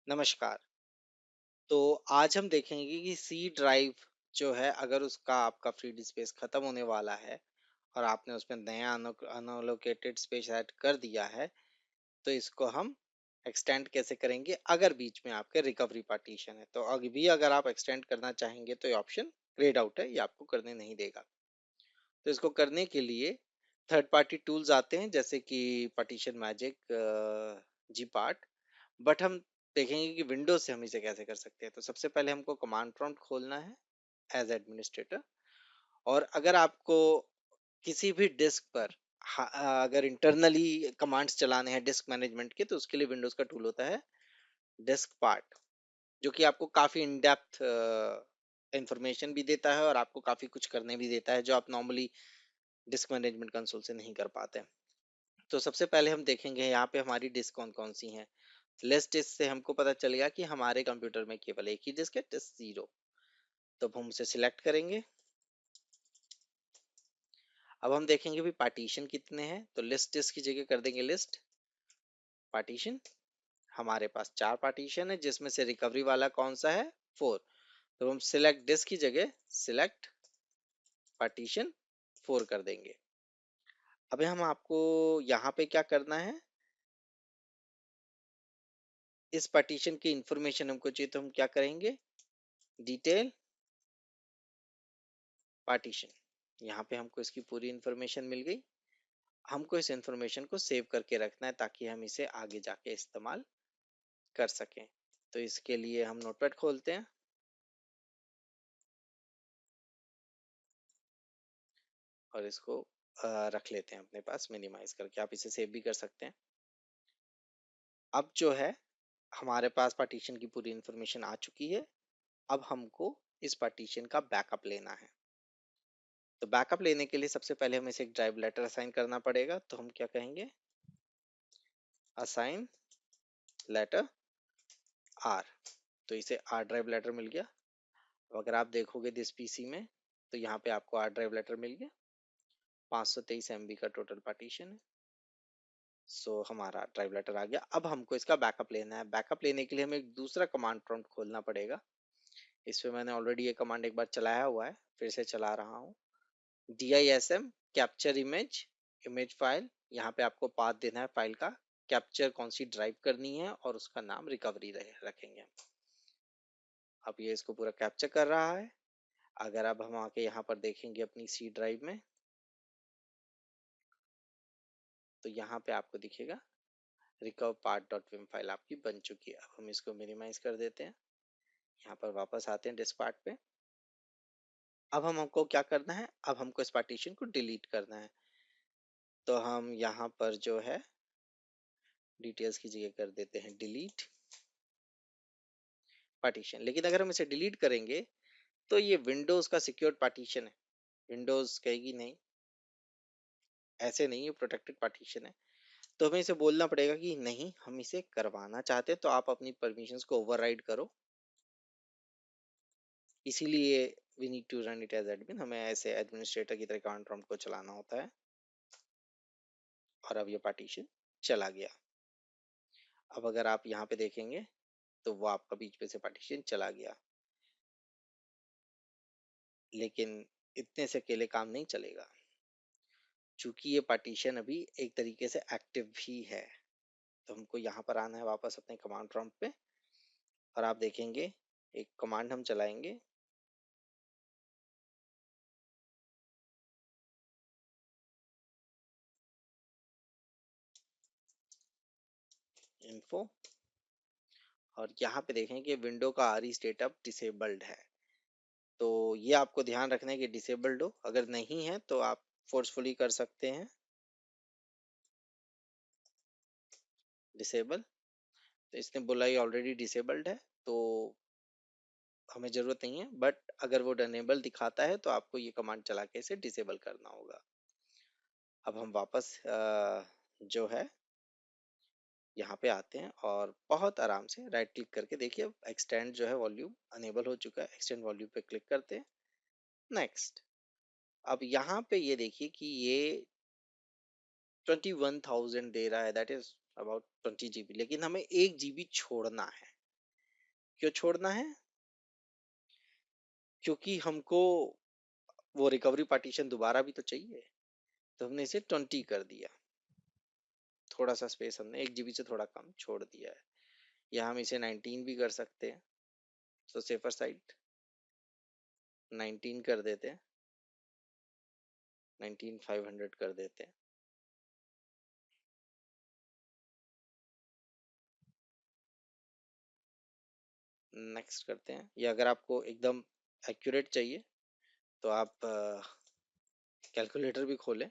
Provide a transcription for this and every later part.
नमस्कार। तो आज हम देखेंगे कि सी ड्राइव जो है अगर उसका आपका फ्री स्पेस खत्म होने वाला है और आपने उसमें नया अनअलोकेटेड स्पेस ऐड कर दिया है तो इसको हम एक्सटेंड कैसे करेंगे अगर बीच में आपके रिकवरी पार्टीशन है। तो अभी भी अगर आप एक्सटेंड करना चाहेंगे तो ये ऑप्शन ग्रेड आउट है, ये आपको करने नहीं देगा। तो इसको करने के लिए थर्ड पार्टी टूल्स आते हैं जैसे कि partition magic, G part. But हम देखेंगे कि विंडोज से हम इसे कैसे कर सकते हैं। तो सबसे पहले हमको कमांड प्रॉम्प्ट खोलना है एज एडमिनिस्ट्रेटर। और अगर आपको किसी भी डिस्क पर अगर इंटरनली कमांड्स चलाने हैं डिस्क मैनेजमेंट के, तो उसके लिए विंडोज का टूल होता है डिस्क पार्ट, जो कि आपको काफी इन डेप्थ इंफॉर्मेशन भी देता है और आपको काफी कुछ करने भी देता है जो आप नॉर्मली डिस्क मैनेजमेंट कंसोल से नहीं कर पाते। तो सबसे पहले हम देखेंगे यहाँ पे हमारी डिस्क कौन कौन सी हैं। लेस डिस्क से हमको पता चलेगा कि हमारे कंप्यूटर में केवल एक ही डिस्क है, डिस्क 0। तो अब हम उसे सिलेक्ट करेंगे। अब हम देखेंगे भी पार्टीशन कितने हैं, तो लिस्ट डिस्क की जगह कर देंगे लिस्ट पार्टीशन। हमारे पास 4 पार्टीशन है जिसमें से रिकवरी वाला कौन सा है, 4। तो हम सिलेक्ट डिस्क की जगह सिलेक्ट पार्टीशन 4 कर देंगे। अभी हम आपको यहाँ पे क्या करना है, इस पार्टीशन की इंफॉर्मेशन हमको चाहिए तो हम क्या करेंगे, डिटेल पार्टीशन। यहाँ पे हमको इसकी पूरी इंफॉर्मेशन मिल गई। हमको इस इंफॉर्मेशन को सेव करके रखना है ताकि हम इसे आगे जाके इस्तेमाल कर सकें। तो इसके लिए हम नोटपैड खोलते हैं और इसको रख लेते हैं अपने पास मिनिमाइज करके। आप इसे सेव भी कर सकते हैं। अब जो है हमारे पास पार्टीशन की पूरी इंफॉर्मेशन आ चुकी है। अब हमको इस पार्टीशन का बैकअप लेना है। तो बैकअप लेने के लिए सबसे पहले हमें इसे एक ड्राइव लेटर असाइन करना पड़ेगा। तो हम क्या कहेंगे, असाइन लेटर आर। तो इसे आर ड्राइव लेटर मिल गया। अगर आप देखोगे दिस पीसी में तो यहाँ पे आपको आर ड्राइव लेटर मिल गया। 523 MB का टोटल पार्टीशन है। सो हमारा ड्राइव लेटर आ गया। अब हमको इसका बैकअप लेना है। बैकअप लेने के लिए हमें एक दूसरा कमांड प्रॉम्प्ट खोलना पड़ेगा। इस पे मैंने ऑलरेडी ये कमांड एक बार चलाया हुआ है, फिर से चला रहा हूँ। DISM capture image, image file. यहाँ पे आपको पाथ देना है फाइल का, कैप्चर कौन सी ड्राइव करनी है और उसका नाम रिकवरी रखेंगे। अब ये इसको पूरा कैप्चर कर रहा है। अगर अब हम आके यहाँ पर देखेंगे अपनी सी ड्राइव में तो यहाँ पे आपको दिखेगा recover part dot Vim file आपकी बन चुकी है। अब हम इसको मिनिमाइज कर देते हैं। यहाँ पर वापस आते हैं डिस्क पार्ट पे। अब हमको क्या करना है, अब हमको इस पार्टीशन को डिलीट करना है। तो हम यहाँ पर जो है डिटेल्स की जगह कर देते हैं डिलीट पार्टीशन। लेकिन अगर हम इसे डिलीट करेंगे तो ये विंडोज का सिक्योर पार्टीशन है। विंडोज कहेगी नहीं, ऐसे नहीं, ये प्रोटेक्टेड पार्टीशन है। तो हमें इसे बोलना पड़ेगा कि नहीं, हम इसे करवाना चाहते हैं तो आप अपनी परमिशंस को ओवरराइड करो। इसीलिए we need to run it as admin. हमें ऐसे एडमिनिस्ट्रेटर की तरह कमांड प्रॉम्प्ट को चलाना होता है। और अब ये पार्टीशन चला गया। अब अगर आप यहाँ पे देखेंगे तो वो आपका बीच में से पार्टीशन चला गया। लेकिन इतने से अकेले काम नहीं चलेगा, क्योंकि ये पार्टीशन अभी एक तरीके से एक्टिव भी है। तो हमको यहाँ पर आना है वापस अपने कमांड प्रॉम्प्ट पे। और आप देखेंगे एक कमांड हम चलाएंगे, इन्फो। और यहाँ पे देखें कि विंडो का आरई स्टेटअप डिसेबल्ड है। तो ये आपको ध्यान रखना है कि डिसेबल्ड हो। अगर नहीं है तो आप फोर्सफुली कर सकते हैं डिसेबल। तो इसने बोला ये ऑलरेडी डिसेबल्ड है तो हमें जरूरत नहीं है। बट अगर वो अनेबल दिखाता है तो आपको ये कमांड चला के इसे डिसेबल करना होगा। अब हम वापस जो है यहाँ पे आते हैं और बहुत आराम से राइट क्लिक करके देखिए अब एक्सटेंड जो है वॉल्यूम अनेबल हो चुका है। एक्सटेंड वॉल्यूम पे क्लिक करते हैं, नेक्स्ट। अब यहाँ पे ये देखिए कि ये 21,000 दे रहा है, दैट इज अबाउट 20 GB। लेकिन हमें 1 GB छोड़ना है। क्यों छोड़ना है? क्योंकि हमको वो रिकवरी पार्टीशन दोबारा भी तो चाहिए, तो हमने इसे 20 कर दिया। थोड़ा सा स्पेस हमने 1 GB से थोड़ा कम छोड़ दिया है। या हम इसे 19 भी कर सकते हैं, तो सेफर साइड 19 कर देते हैं, 19500 कर देते हैं। नेक्स्ट करते हैं। या अगर आपको एकदम एक्यूरेट चाहिए तो आप कैलकुलेटर भी खोलें।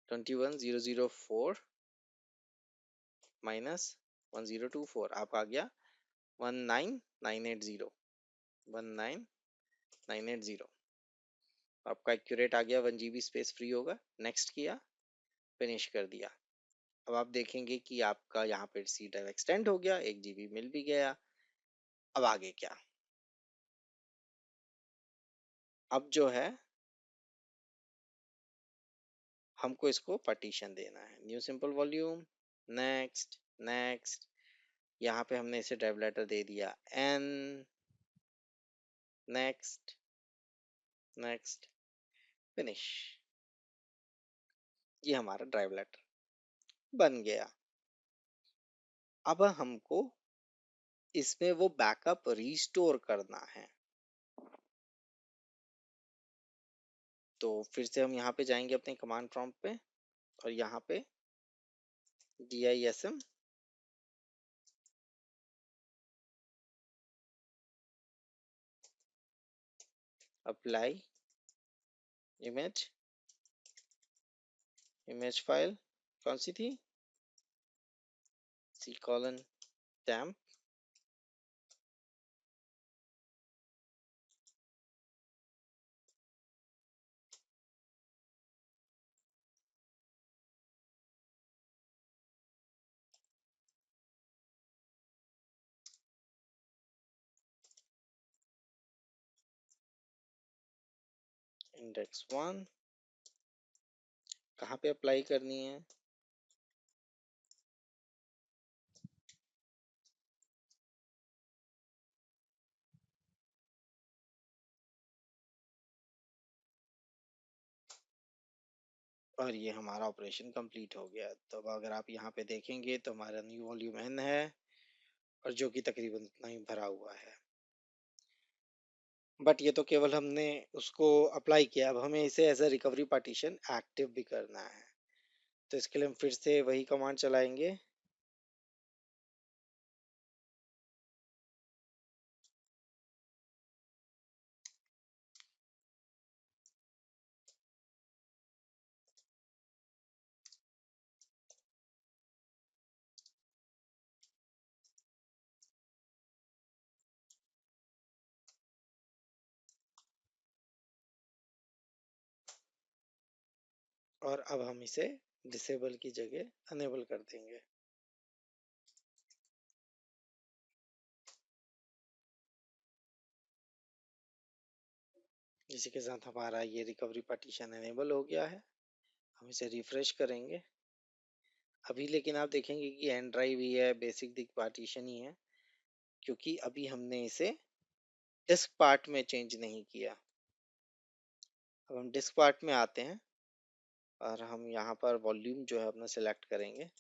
21004 माइनस 1024 आपका आ गया 19980। 19980 आपका एक्यूरेट आ गया। 1 GB स्पेस फ्री होगा। नेक्स्ट किया, फिनिश कर दिया। अब आप देखेंगे कि आपका यहाँ पे सी ड्राइव एक्सटेंड हो गया, 1 GB मिल भी गया। अब आगे क्या? अब जो है हमको इसको पार्टीशन देना है। New simple volume, next, next. यहाँ पे हमने इसे ड्राइव लेटर दे दिया n, नेक्स्ट, नेक्स्ट, फिनिश। ये हमारा ड्राइव लेटर बन गया। अब हमको इसमें वो बैकअप रिस्टोर करना है। तो फिर से हम यहाँ पे जाएंगे अपने कमांड प्रॉम्प्ट पे, और यहाँ पे dism apply image, image file कौन सी थी? c:temp index1। कहाँ पे अप्लाई करनी है? और ये हमारा ऑपरेशन कंप्लीट हो गया। तो अब अगर आप यहाँ पे देखेंगे तो हमारा न्यू वॉल्यूम n है, और जो कि तकरीबन उतना ही भरा हुआ है। बट ये तो केवल हमने उसको अप्लाई किया। अब हमें इसे as a recovery partition active भी करना है। तो इसके लिए हम फिर से वही कमांड चलाएंगे। और अब हम इसे डिसेबल की जगह अनेबल कर देंगे। इसी के साथ हमारा ये रिकवरी पार्टीशन अनेबल हो गया है। हम इसे रिफ्रेश करेंगे अभी। लेकिन आप देखेंगे कि एंड ड्राइव ही है, बेसिक दिक पार्टीशन ही है, क्योंकि अभी हमने इसे डिस्क पार्ट में चेंज नहीं किया। अब हम डिस्क पार्ट में आते हैं, और हम यहाँ पर वॉल्यूम जो है अपना सिलेक्ट करेंगे।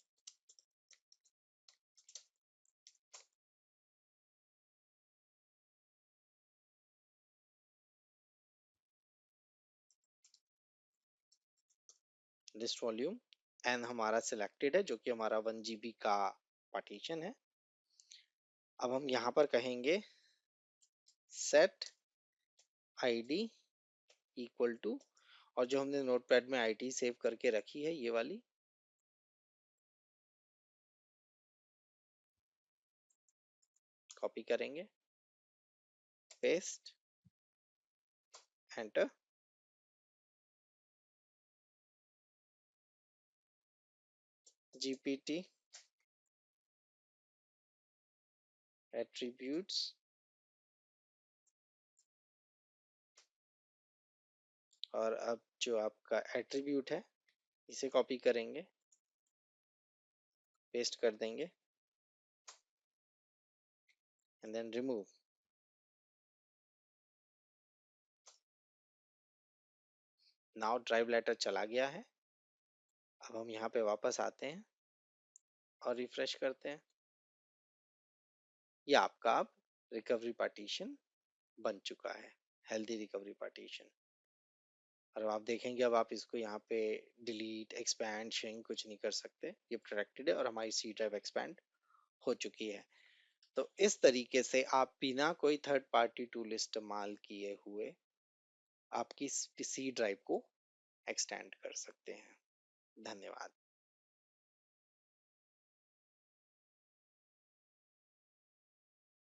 लिस्ट वॉल्यूम एन हमारा सिलेक्टेड है, जो कि हमारा 1 GB का पार्टीशन है। अब हम यहाँ पर कहेंगे सेट आईडी इक्वल टू, और जो हमने नोटपैड में आईडी सेव करके रखी है ये वाली, कॉपी करेंगे, पेस्ट, एंटर। जीपीटी एट्रीब्यूट्स, और अब जो आपका एट्रीब्यूट है इसे कॉपी करेंगे, पेस्ट कर देंगे, and then remove. Now drive letter चला गया है। अब हम यहाँ पे वापस आते हैं और रिफ्रेश करते हैं। ये आपका अब रिकवरी पार्टीशन बन चुका है, हेल्दी रिकवरी पार्टीशन। और आप देखेंगे अब आप इसको यहाँ पे डिलीट एक्सपैंड श्रिंक कुछ नहीं कर सकते, ये प्रोटेक्टेड है और हमारी सी ड्राइव एक्सपैंड हो चुकी है। तो इस तरीके से आप बिना कोई थर्ड पार्टी टूल इस्तेमाल किए हुए आपकी सी ड्राइव को एक्सटेंड कर सकते हैं। धन्यवाद।